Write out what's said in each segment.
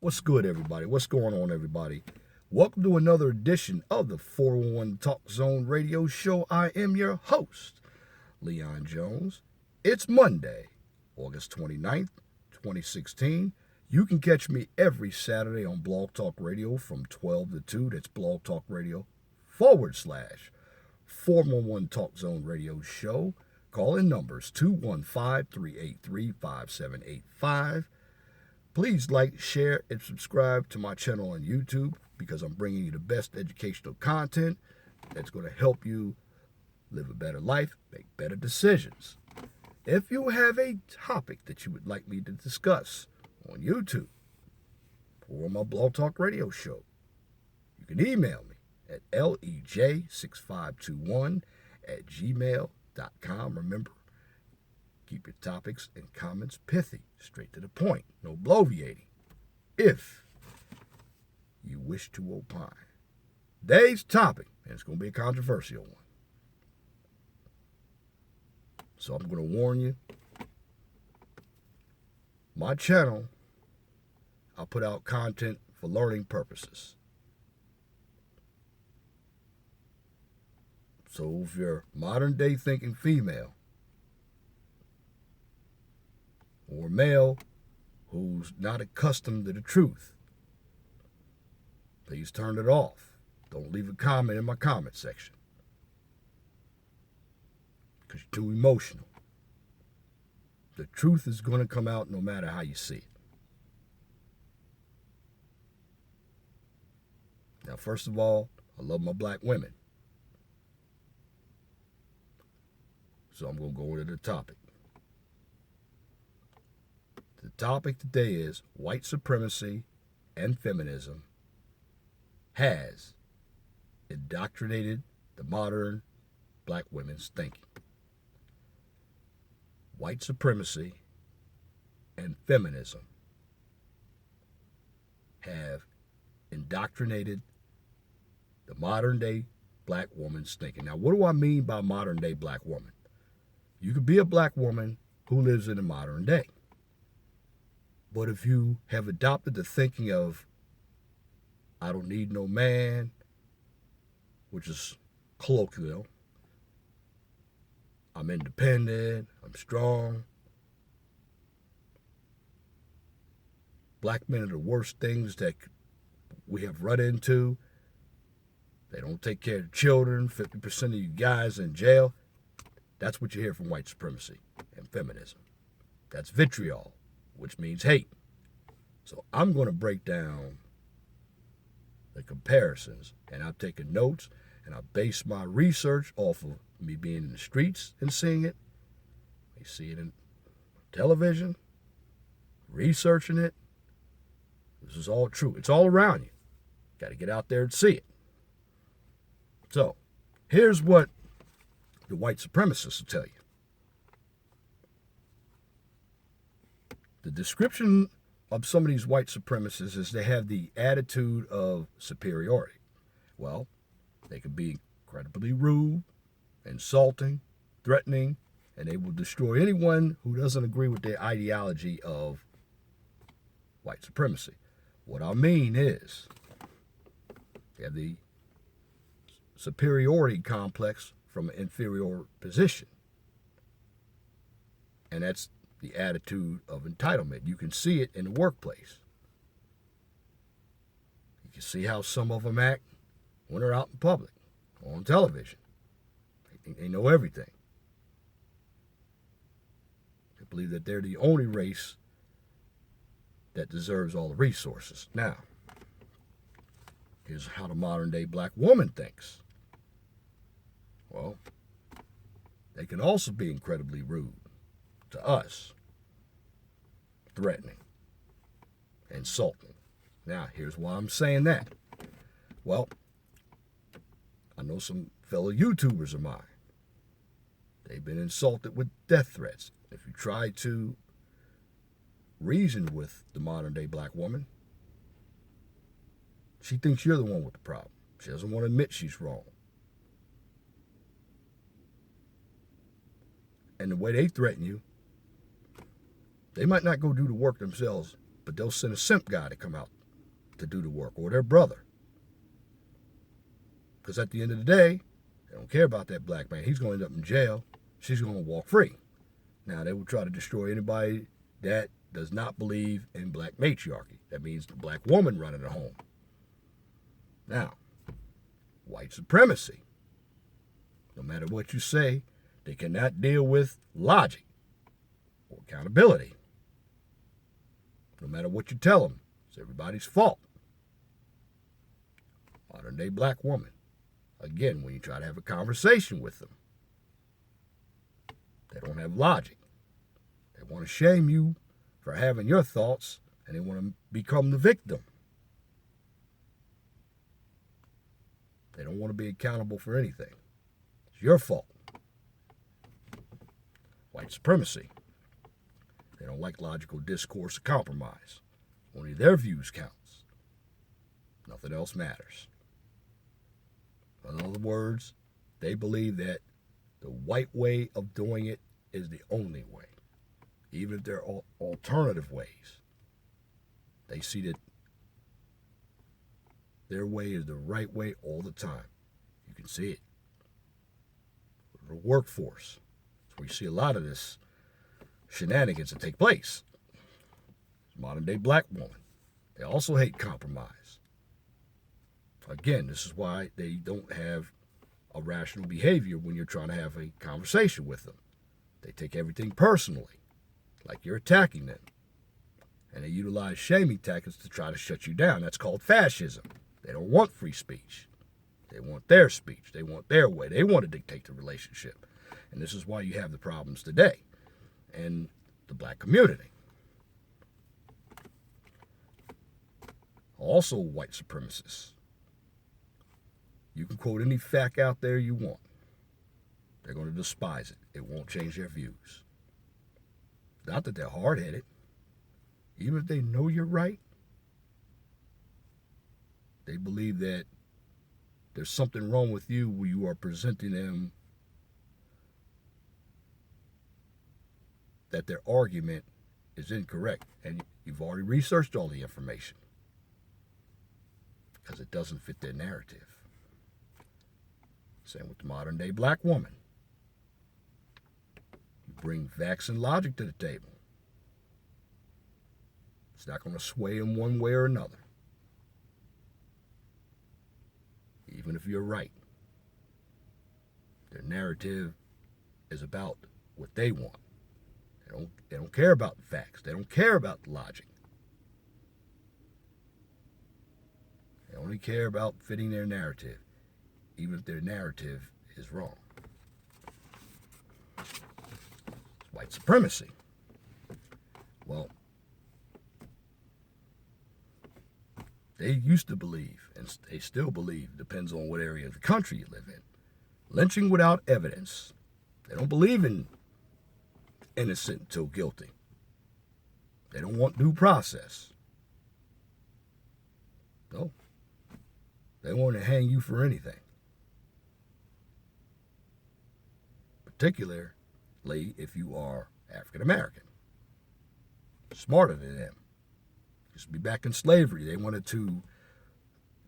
What's good, everybody? What's going on, everybody? Welcome to another edition of the 411 Talk Zone radio show. I am your host, Leon Jones. It's Monday, August 29th, 2016. You can catch me every Saturday on Blog Talk Radio from 12 to 2. That's Blog Talk Radio /411 Talk Zone radio show. Call in numbers 215-383-5785. Please like, share, and subscribe to my channel on YouTube because I'm bringing you the best educational content that's going to help you live a better life, make better decisions. If you have a topic that you would like me to discuss on YouTube or on my Blog Talk Radio show, you can email me at lej6521@gmail.com. Remember, keep your topics and comments pithy, straight to the point, no bloviating, if you wish to opine. Today's topic, and it's going to be a controversial one, so I'm going to warn you. My channel, I put out content for learning purposes. So if you're modern day thinking female, or male who's not accustomed to the truth, please turn it off. Don't leave a comment in my comment section because you're too emotional. The truth is going to come out no matter how you see it. Now, first of all, I love my black women. So I'm going to go into the topic. The topic today is white supremacy and feminism has indoctrinated the modern black women's thinking. White supremacy and feminism have indoctrinated the modern day black woman's thinking. Now, what do I mean by modern day black woman? You could be a black woman who lives in the modern day. But if you have adopted the thinking of, I don't need no man, which is colloquial, I'm independent, I'm strong, black men are the worst things that we have run into. They don't take care of children, 50% of you guys in jail. That's what you hear from white supremacy and feminism. That's vitriol, which means hate. So I'm going to break down the comparisons, and I've taken notes, and I base my research off of me being in the streets and seeing it. You see it in television, researching it. This is all true. It's all around you. Got to get out there and see it. So here's what the white supremacists will tell you. The description of some of these white supremacists is they have the attitude of superiority. Well, they can be incredibly rude, insulting, threatening, and they will destroy anyone who doesn't agree with their ideology of white supremacy. What I mean is they have the superiority complex from an inferior position. And that's the attitude of entitlement. You can see it in the workplace. You can see how some of them act when they're out in public, or on television. They think they know everything. They believe that they're the only race that deserves all the resources. Now, here's how the modern day black woman thinks. Well, they can also be incredibly rude to us, threatening, insulting. Now, here's why I'm saying that. Well, I know some fellow YouTubers of mine. They've been insulted with death threats. If you try to reason with the modern day black woman, she thinks you're the one with the problem. She doesn't want to admit she's wrong. And the way they threaten you, they might not go do the work themselves, but they'll send a simp guy to come out to do the work, or their brother. Because at the end of the day, they don't care about that black man. He's going to end up in jail. She's going to walk free. Now, they will try to destroy anybody that does not believe in black matriarchy. That means the black woman running the home. Now, white supremacy. No matter what you say, they cannot deal with logic or accountability. No matter what you tell them, it's everybody's fault. Modern day black woman. Again, when you try to have a conversation with them, they don't have logic. They want to shame you for having your thoughts, and they want to become the victim. They don't want to be accountable for anything. It's your fault. White supremacy. They don't like logical discourse or compromise. Only their views counts. Nothing else matters. In other words, they believe that the white way of doing it is the only way. Even if there are alternative ways, they see that their way is the right way all the time. You can see it. The workforce. That's where you see a lot of this shenanigans that take place. Modern day black woman. They also hate compromise. Again, this is why they don't have a rational behavior when you're trying to have a conversation with them. They take everything personally, like you're attacking them. And they utilize shaming tactics to try to shut you down. That's called fascism. They don't want free speech. They want their speech. They want their way. They want to dictate the relationship. And this is why you have the problems today in the black community. Also white supremacists. You can quote any fact out there you want. They're going to despise it. It won't change their views. Not that they're hard-headed. Even if they know you're right, they believe that there's something wrong with you when you are presenting them that their argument is incorrect. And you've already researched all the information because it doesn't fit their narrative. Same with the modern day black woman. You bring facts and logic to the table. It's not going to sway them one way or another. Even if you're right. Their narrative is about what they want. They don't care about the facts. They don't care about the logic. They only care about fitting their narrative, even if their narrative is wrong. It's white supremacy. Well, they used to believe, and they still believe, depends on what area of the country you live in, lynching without evidence. They don't believe in innocent until guilty. They don't want due process. No. They want to hang you for anything. Particularly if you are African American. Smarter than them. Used to be back in slavery. They wanted to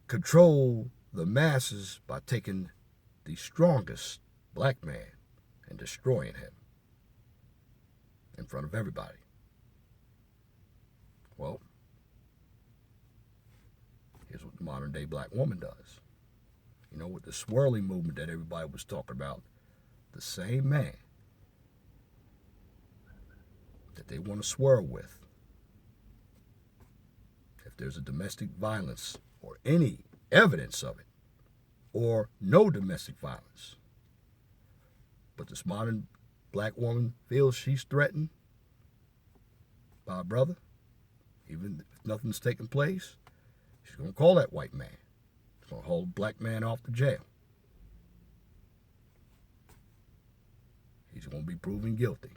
control the masses by taking the strongest black man and destroying him in front of everybody. Well, here's what the modern day black woman does. You know, with the swirling movement that everybody was talking about, the same man that they want to swirl with, if there's a domestic violence or any evidence of it, or no domestic violence, but this modern black woman feels she's threatened by a brother, even if nothing's taking place, she's going to call that white man. She's going to haul the black man off to jail. He's going to be proven guilty.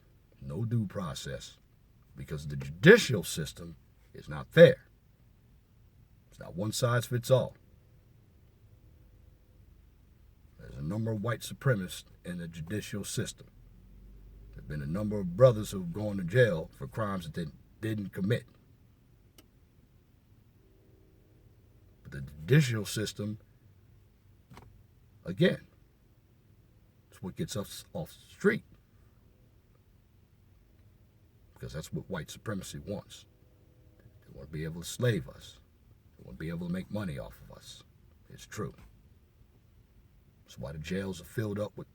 No due process, because the judicial system is not fair. It's not one size fits all. There's a number of white supremacists in the judicial system. There have been a number of brothers who have gone to jail for crimes that they didn't commit. the judicial system, again, it's what gets us off the street. Because that's what white supremacy wants. They want to be able to slave us. They want to be able to make money off of us. It's true. That's why the jails are filled up with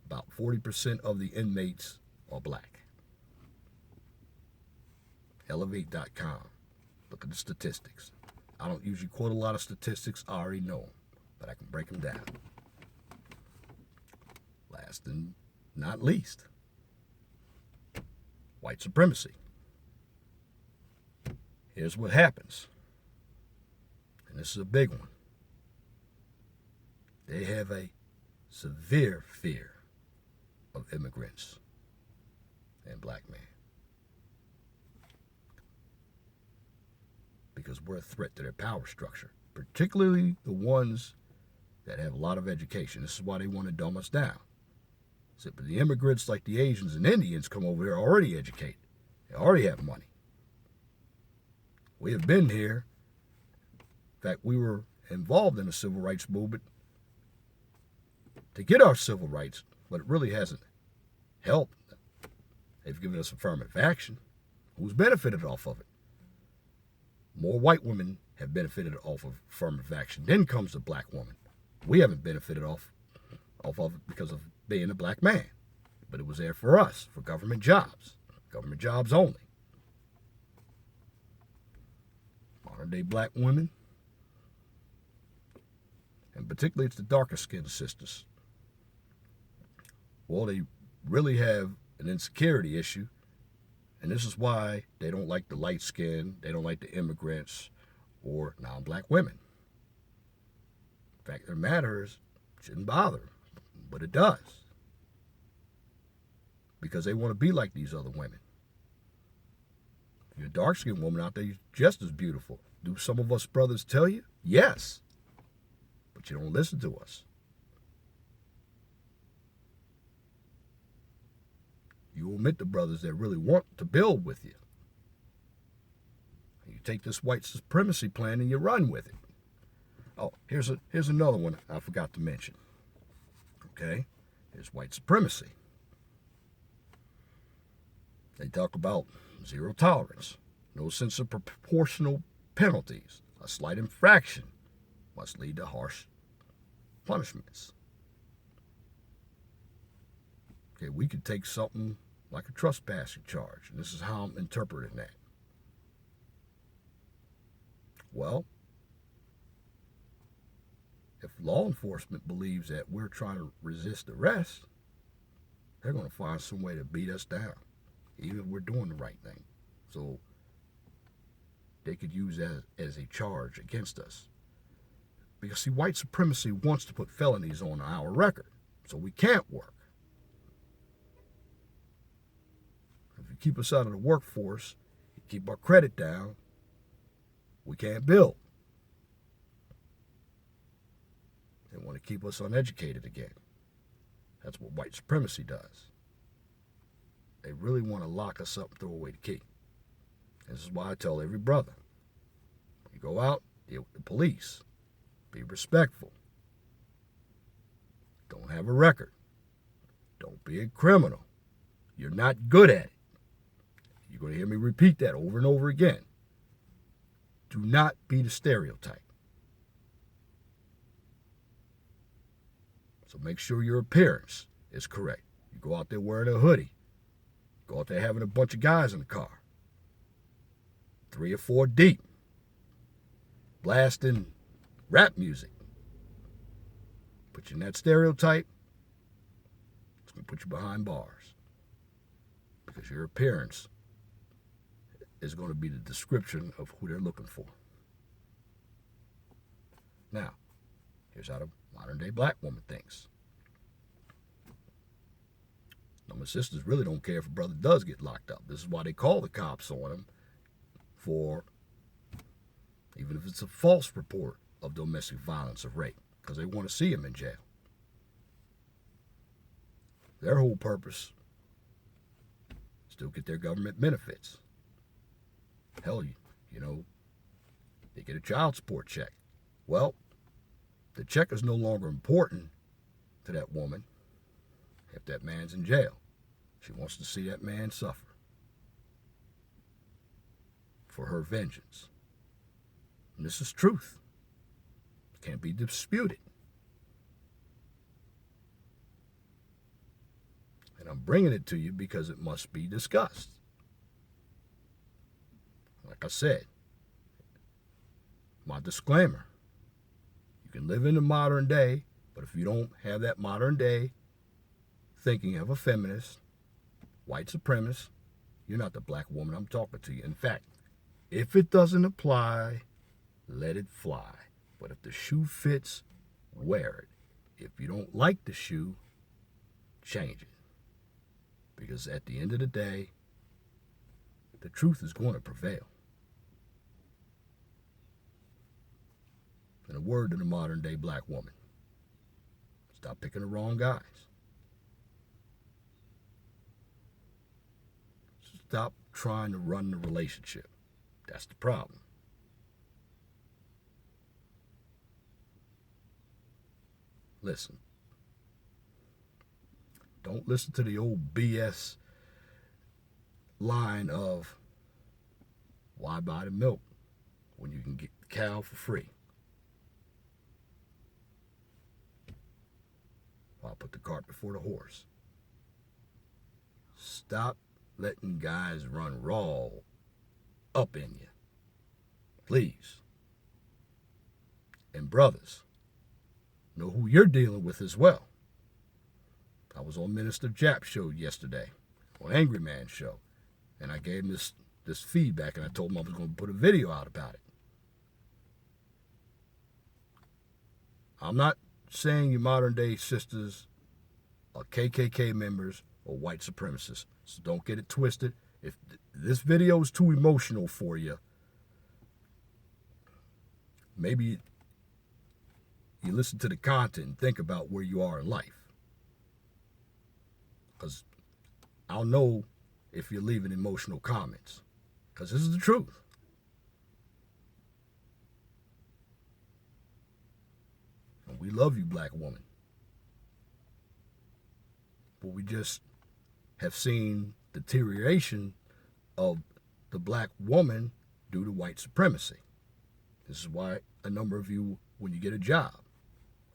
about 40% of the inmates are black. Elevate.com. Look at the statistics. I don't usually quote a lot of statistics. I already know them, but I can break them down. Last and not least, white supremacy. Here's what happens, and this is a big one. They have a severe fear of immigrants and black men because we're a threat to their power structure, particularly the ones that have a lot of education. This is why they want to dumb us down. But the immigrants like the Asians and Indians come over here already educated. They already have money. We have been here. In fact, we were involved in the civil rights movement to get our civil rights, but it really hasn't helped. They've given us affirmative action. Who's benefited off of it? More white women have benefited off of affirmative action. Then comes the black woman. We haven't benefited off of it because of being a black man. But it was there for us, for government jobs only. Modern day black women, and particularly it's the darker skinned sisters. Well, they really have an insecurity issue, and this is why they don't like the light skin, they don't like the immigrants or non-black women. The fact of the matter is, it shouldn't bother them, but it does. Because they want to be like these other women. If you're a dark-skinned woman out there, you're just as beautiful. Do some of us brothers tell you? Yes. But you don't listen to us. You omit the brothers that really want to build with you. You take this white supremacy plan and you run with it. Oh, here's another one I forgot to mention. Okay? Here's white supremacy. They talk about zero tolerance, no sense of proportional penalties. A slight infraction must lead to harsh punishments. Okay, we could take something like a trespassing charge, and this is how I'm interpreting that. Well, if law enforcement believes that we're trying to resist arrest, they're going to find some way to beat us down, even if we're doing the right thing. So they could use that as a charge against us. Because, see, white supremacy wants to put felonies on our record, so we can't work. If you keep us out of the workforce, you keep our credit down, we can't build. They want to keep us uneducated again. That's what white supremacy does. They really want to lock us up and throw away the key. This is why I tell every brother, you go out, deal with the police. Be respectful. Don't have a record. Don't be a criminal. You're not good at it. You're going to hear me repeat that over and over again. Do not be the stereotype. So make sure your appearance is correct. You go out there wearing a hoodie. Go out there having a bunch of guys in the car. 3 or 4 deep. Blasting rap music. Put you in that stereotype, it's going to put you behind bars. Because your appearance is going to be the description of who they're looking for. Now, here's how the modern day black woman thinks. Now, my sisters really don't care if a brother does get locked up. This is why they call the cops on him for, even if it's a false report of domestic violence or rape, because they want to see him in jail. Their whole purpose is to get their government benefits. Hell, you know, they They get a child support check. Well, the check is no longer important to that woman if that man's in jail. She wants to see that man suffer for her vengeance. And this is truth. It can't be disputed. And I'm bringing it to you because it must be discussed. Like I said, my disclaimer, you can live in the modern day, but if you don't have that modern day thinking of a feminist, white supremacist, you're not the black woman I'm talking to you. In fact, if it doesn't apply, let it fly. But if the shoe fits, wear it. If you don't like the shoe, change it. Because at the end of the day, the truth is going to prevail. And a word to the modern day black woman: stop picking the wrong guys. Stop trying to run the relationship. That's the problem. Listen. Don't listen to the old BS line of, why buy the milk when you can get the cow for free? Why put the cart before the horse? Stop letting guys run raw up in you. Please. And brothers, know who you're dealing with as well. I was on Minister Japp's show yesterday, on Angry Man's show, and I gave him this feedback, and I told him I was going to put a video out about it. I'm not saying your modern day sisters are KKK members or white supremacists, so don't get it twisted. If this video is too emotional for you, maybe you listen to the content and think about where you are in life. Because I'll know if you're leaving emotional comments. Because this is the truth. And we love you, black woman. But we just have seen deterioration of the black woman due to white supremacy. This is why a number of you, when you get a job,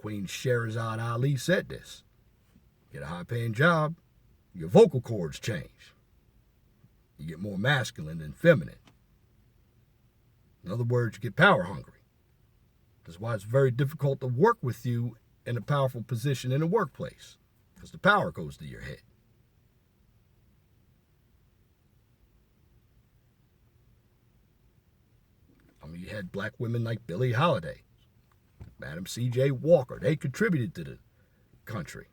Queen Sherazade Ali said this: get a high-paying job, your vocal cords change. You get more masculine than feminine. In other words, you get power hungry. That's why it's very difficult to work with you in a powerful position in the workplace, because the power goes to your head. I mean, you had black women like Billie Holiday, Madam C.J. Walker. They contributed to the country.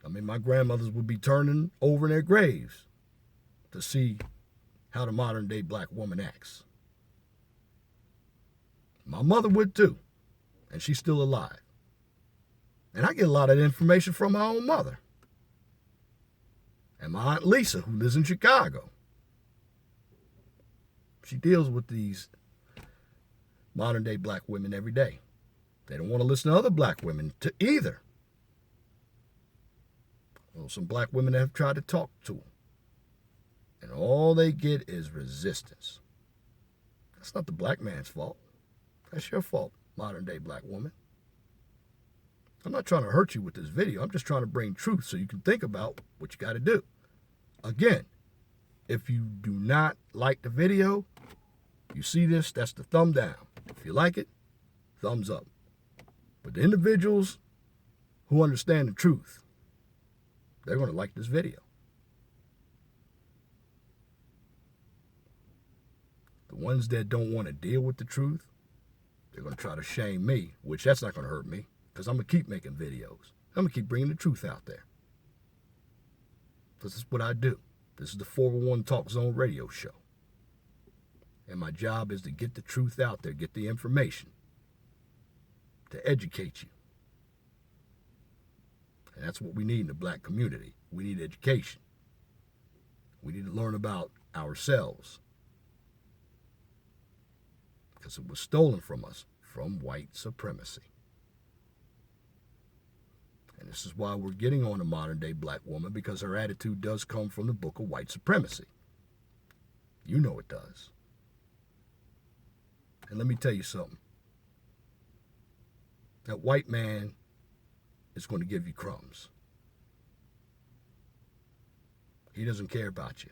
I mean, my grandmothers would be turning over in their graves to see how the modern day black woman acts. My mother would too, and she's still alive. And I get a lot of information from my own mother. And my Aunt Lisa, who lives in Chicago. She deals with these modern day black women every day. They don't want to listen to other black women either. Well, some black women have tried to talk to them, and all they get is resistance. That's not the black man's fault. That's your fault, modern day black woman. I'm not trying to hurt you with this video. I'm just trying to bring truth so you can think about what you got to do. Again, if you do not like the video, you see this, that's the thumb down. If you like it, thumbs up. But the individuals who understand the truth, they're going to like this video. The ones that don't want to deal with the truth, they're going to try to shame me, which that's not going to hurt me, because I'm going to keep making videos. I'm going to keep bringing the truth out there. This is what I do. This is the 401 Talk Zone radio show. And my job is to get the truth out there, get the information, to educate you. And that's what we need in the black community. We need education. We need to learn about ourselves. because it was stolen from us, from white supremacy. And this is why we're getting on a modern-day black woman, because her attitude does come from the book of white supremacy. You know it does. And let me tell you something. That white man is going to give you crumbs. He doesn't care about you.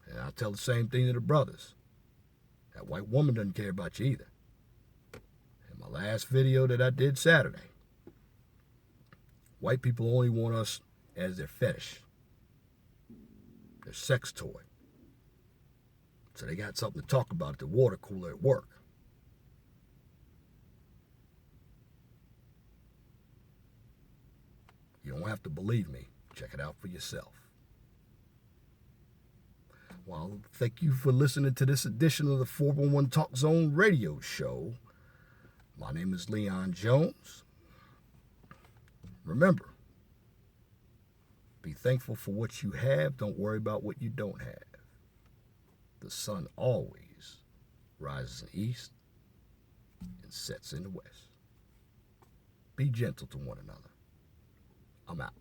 And I'll tell the same thing to the brothers. That white woman doesn't care about you either. In my last video that I did Saturday, white people only want us as their fetish, their sex toy. So they got something to talk about at the water cooler at work. You don't have to believe me. Check it out for yourself. Well, thank you for listening to this edition of the 411 Talk Zone radio show. My name is Leon Jones. Remember, be thankful for what you have. Don't worry about what you don't have. The sun always rises in the east and sets in the west. Be gentle to one another. I'm out.